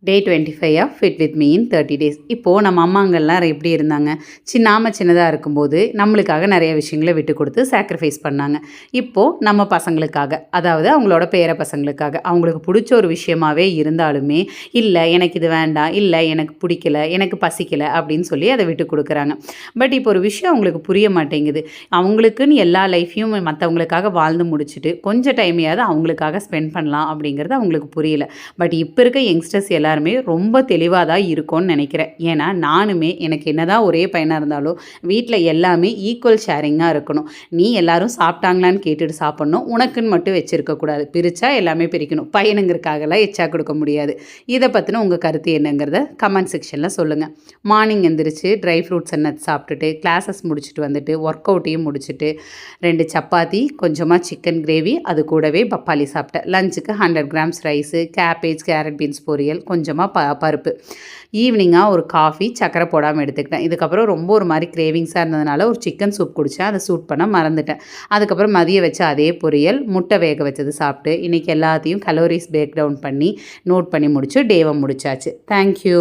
Day 25 of fit with me in 30 days. இப்போது நம்ம அம்மாங்கள்லாம் எப்படி இருந்தாங்க, சின்னதாக இருக்கும்போது நம்மளுக்காக நிறைய விஷயங்களை விட்டு கொடுத்து சாக்ரிஃபைஸ் பண்ணாங்க. இப்போது நம்ம பசங்களுக்காக, அதாவது அவங்களோட பேர பசங்களுக்காக, அவங்களுக்கு பிடிச்ச ஒரு விஷயமாவே இருந்தாலுமே, இல்லை எனக்கு இது வேண்டாம், இல்லை எனக்கு பிடிக்கல, எனக்கு பசிக்கலை அப்படின்னு சொல்லி அதை விட்டு கொடுக்குறாங்க. பட் இப்போ ஒரு விஷயம் அவங்களுக்கு புரிய மாட்டேங்குது. அவங்களுக்குன்னு எல்லா லைஃப்பையும் மற்றவங்களுக்காக வாழ்ந்து முடிச்சுட்டு கொஞ்சம் டைமையாவது அவங்களுக்காக ஸ்பெண்ட் பண்ணலாம் அப்படிங்கிறது அவங்களுக்கு புரியல. பட் இப்போ இருக்க யங்ஸ்டர்ஸ் எல்லாருமே ரொம்ப தெளிவாக தான் இருக்கும்னு நினைக்கிறேன். ஏன்னா நானுமே எனக்கு என்னதான் ஒரே பையனாக இருந்தாலும் வீட்டில் எல்லாமே ஈக்குவல் ஷேரிங்காக இருக்கணும். நீ எல்லாரும் சாப்பிட்டாங்களான்னு கேட்டுட்டு சாப்பிட்ணும், உனக்குன்னு மட்டும் வச்சுருக்கக்கூடாது. பிரித்தா எல்லாமே பிரிக்கணும். பையனுங்கிறதுக்காகலாம் எச்சா கொடுக்க முடியாது. இதை பற்றின உங்கள் கருத்து என்னங்கிறத கமெண்ட் செக்ஷனில் சொல்லுங்கள். மார்னிங் எந்திரிச்சு ட்ரை ஃப்ரூட்ஸ் அண்ட் நட்ஸ் சாப்பிட்டுட்டு கிளாஸஸ் முடிச்சுட்டு வந்துட்டு ஒர்க் அவுட்டையும் முடிச்சுட்டு 2 சப்பாத்தி, கொஞ்சமாக சிக்கன் கிரேவி, அது கூடவே பப்பாளி சாப்பிட்டேன். லஞ்சுக்கு 100 grams rice, cabbage, carrot beans பொரியல், கொஞ்சமாக பருப்பு. ஈவினிங்காக ஒரு காஃபி சக்கரை போடாமல் எடுத்துக்கிட்டேன். இதுக்கப்புறம் ரொம்ப ஒரு மாதிரி கிரேவிங்ஸாக இருந்ததுனால ஒரு சிக்கன் சூப் குடித்தேன். அதை சூட் பண்ண மறந்துட்டேன். அதுக்கப்புறம் மதியம் வச்ச அதே பொரியல், முட்டை வேக வச்சது சாப்பிட்டு இன்றைக்கி எல்லாத்தையும் கலோரிஸ் பிரேக் டவுன் பண்ணி நோட் பண்ணி முடிச்சு டேவை முடிச்சாச்சு. தேங்க்யூ.